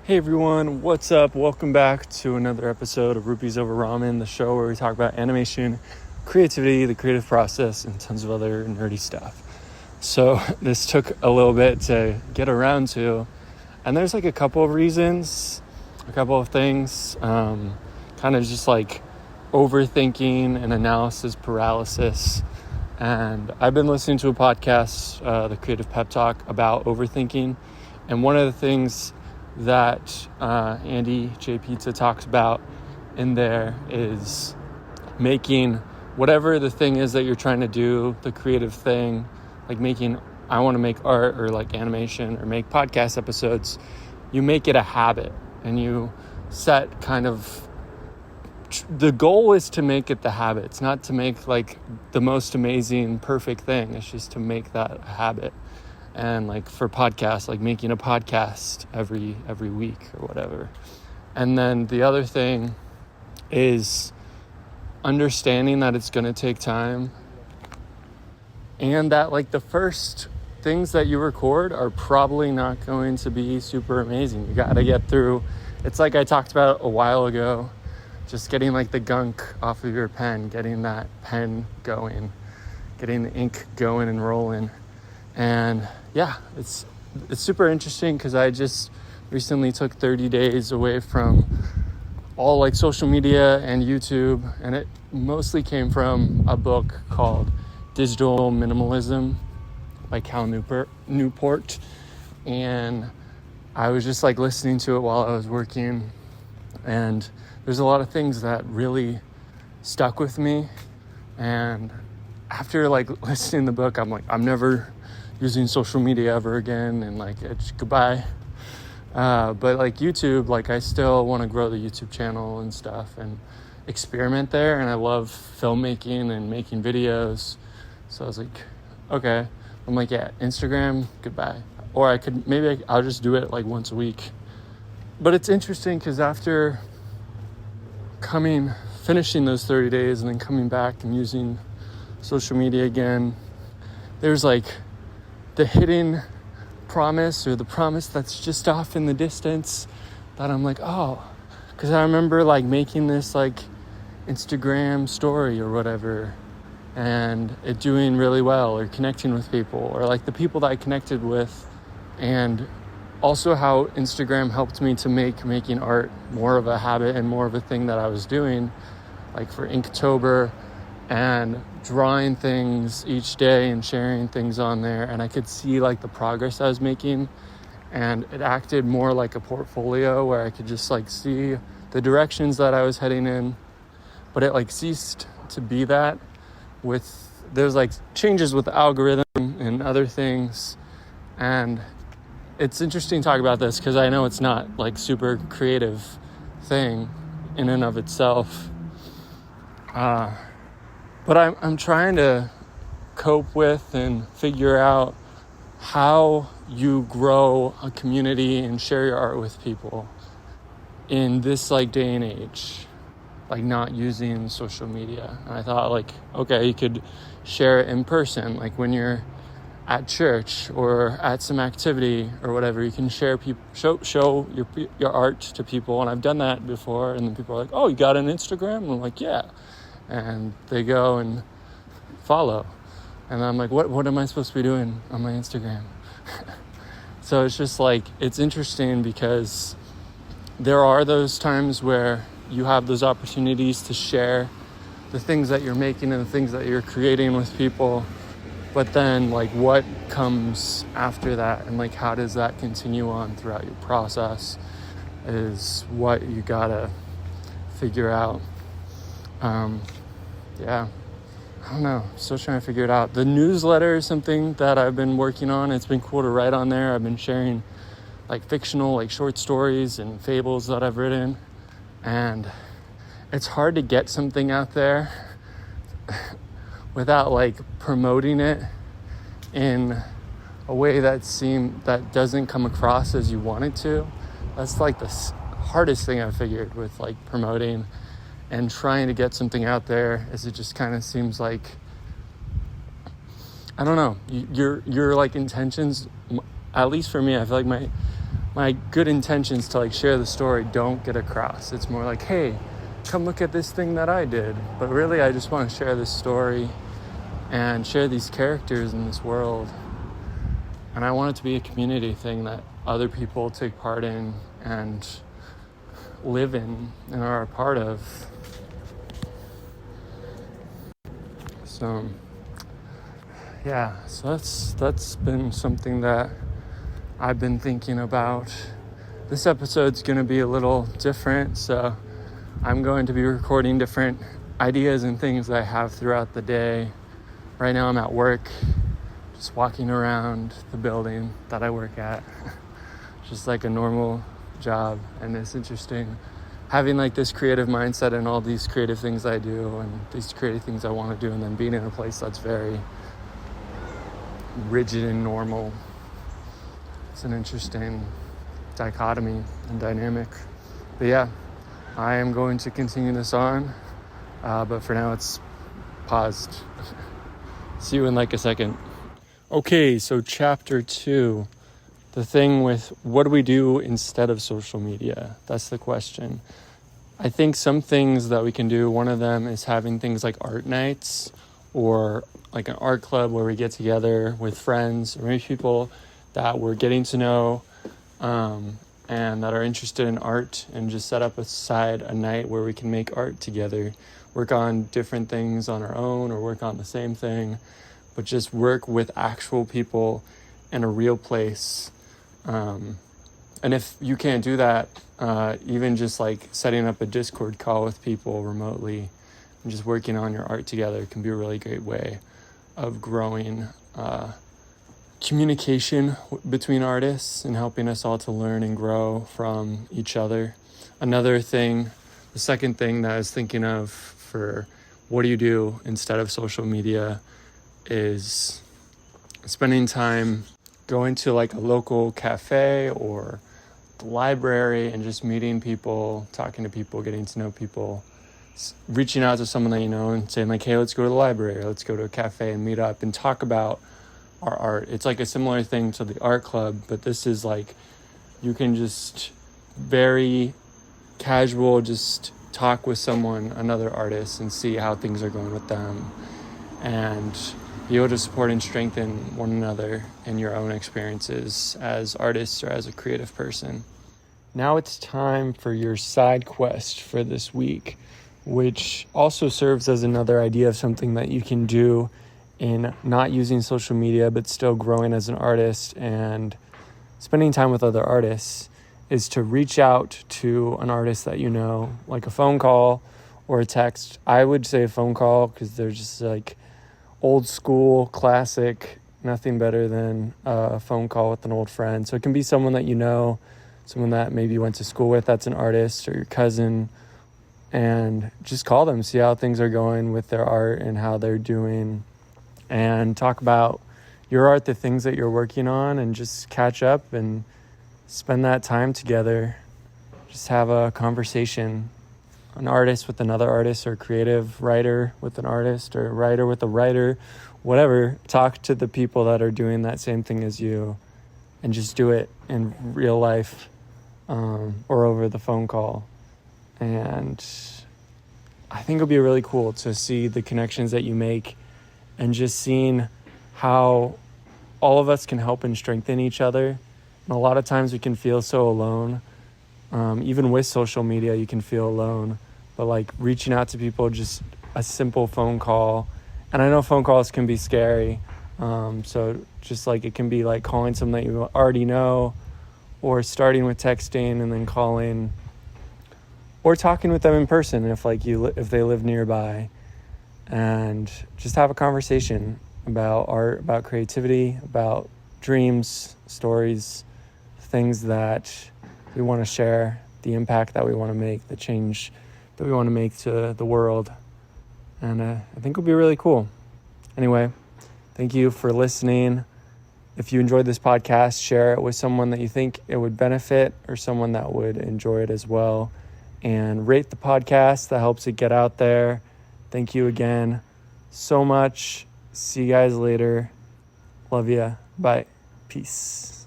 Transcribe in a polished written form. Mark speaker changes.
Speaker 1: Hey everyone, what's up? Welcome back to another episode of Rupees Over Ramen, the show where we talk about animation, creativity, the creative process, and tons of other nerdy stuff. So this took a little bit to get around to, and there's like a couple of reasons, a couple of things, kind of just like overthinking and analysis paralysis. And I've been listening to a podcast, the Creative Pep Talk, about overthinking, and one of the things that Andy J. Pizza talks about in there is making whatever the thing is that you're trying to do, the creative thing, like I want to make art or like animation or make podcast episodes, you make it a habit and you set kind of, the goal is to make it the habit. It's not to make like the most amazing, perfect thing. It's just to make that a habit. And like for podcasts, like making a podcast every week or whatever. And then the other thing is understanding that it's going to take time, and that like the first things that you record are probably not going to be super amazing. You got to get through. It's like I talked about a while ago, just getting like the gunk off of your pen, getting that pen going, getting the ink going and rolling. And yeah, it's super interesting because I just recently took 30 days away from all like social media and YouTube, and it mostly came from a book called Digital Minimalism by Cal Newport. And I was just like listening to it while I was working, and there's a lot of things that really stuck with me. And after like listening to the book, I'm like, I'm never using social media ever again, and like it's goodbye. But like YouTube, like I still want to grow the YouTube channel and stuff and experiment there, and I love filmmaking and making videos. So I was like, okay. I'm like, yeah, Instagram, goodbye. Or I'll just do it like once a week. But it's interesting because after finishing those 30 days and then coming back and using social media again, there's like the hidden promise, or the promise that's just off in the distance, that I'm like, oh, because I remember like making this like Instagram story or whatever, and it doing really well, or connecting with people, or like the people that I connected with, and also how Instagram helped me to making art more of a habit and more of a thing that I was doing, like for Inktober, and drawing things each day and sharing things on there. And I could see like the progress I was making, and it acted more like a portfolio where I could just like see the directions that I was heading in. But it like ceased to be that there's like changes with the algorithm and other things. And it's interesting to talk about this because I know it's not like super creative thing in and of itself. But I'm trying to cope with and figure out how you grow a community and share your art with people in this like day and age, like not using social media. And I thought like, okay, you could share it in person, like when you're at church or at some activity or whatever, you can show your art to people. And I've done that before, and then people are like, oh, you got an Instagram? And I'm like, yeah. And they go and follow. And I'm like, what am I supposed to be doing on my Instagram? So it's just like, it's interesting because there are those times where you have those opportunities to share the things that you're making and the things that you're creating with people. But then like what comes after that, and like how does that continue on throughout your process, is what you gotta figure out. Yeah, I don't know. Still trying to figure it out. The newsletter is something that I've been working on. It's been cool to write on there. I've been sharing like fictional, like short stories and fables that I've written. And it's hard to get something out there without like promoting it in a way that doesn't come across as you want it to. That's like the hardest thing I've figured with like promoting and trying to get something out there, is it just kind of seems like, I don't know, your like intentions, at least for me, I feel like my my good intentions to like share the story don't get across. It's more like, hey, come look at this thing that I did. But really, I just want to share this story and share these characters in this world. And I want it to be a community thing that other people take part in and live in and are a part of. So that's been something that I've been thinking about. This episode's going to be a little different, so I'm going to be recording different ideas and things that I have throughout the day. Right now I'm at work, just walking around the building that I work at, just like a normal job. And it's interesting having like this creative mindset and all these creative things I do and these creative things I want to do, and then being in a place that's very rigid and normal. It's an interesting dichotomy and dynamic. But yeah, I am going to continue this on, but for now it's paused. See you in like a second. Okay, so chapter 2, the thing with what do we do instead of social media? That's the question. I think some things that we can do, one of them is having things like art nights or like an art club where we get together with friends or maybe people that we're getting to know and that are interested in art, and just set up aside a night where we can make art together, work on different things on our own or work on the same thing, but just work with actual people in a real place. And if you can't do that, even just like setting up a Discord call with people remotely and just working on your art together can be a really great way of growing communication between artists and helping us all to learn and grow from each other. Another thing, the second thing that I was thinking of for what do you do instead of social media is spending time going to like a local cafe or the library and just meeting people, talking to people, getting to know people, reaching out to someone that you know and saying like, hey, let's go to the library, or let's go to a cafe and meet up and talk about our art. It's like a similar thing to the art club, but this is like you can just very casual just talk with someone, another artist, and see how things are going with them and be able to support and strengthen one another in your own experiences as artists or as a creative person. Now it's time for your side quest for this week, which also serves as another idea of something that you can do in not using social media but still growing as an artist and spending time with other artists, is to reach out to an artist that you know, like a phone call or a text. I would say a phone call because they're just like old school, classic, nothing better than a phone call with an old friend. So it can be someone that you know, someone that maybe you went to school with that's an artist, or your cousin, and just call them, see how things are going with their art and how they're doing, and talk about your art, the things that you're working on, and just catch up and spend that time together. Just have a conversation. An artist with another artist, or a creative writer with an artist, or a writer with a writer, whatever. Talk to the people that are doing that same thing as you, and just do it in real life or over the phone call. And I think it'll be really cool to see the connections that you make, and just seeing how all of us can help and strengthen each other. And a lot of times we can feel so alone. Even with social media, you can feel alone. But like reaching out to people, just a simple phone call. And I know phone calls can be scary. So just like it can be like calling someone that you already know, or starting with texting and then calling, or talking with them in person if they live nearby, and just have a conversation about art, about creativity, about dreams, stories, things that we want to share, the impact that we want to make, the change that we want to make to the world. And I think it'll be really cool. Anyway, thank you for listening. If you enjoyed this podcast, share it with someone that you think it would benefit, or someone that would enjoy it as well. And rate the podcast. That helps it get out there. Thank you again so much. See you guys later. Love ya. Bye. Peace.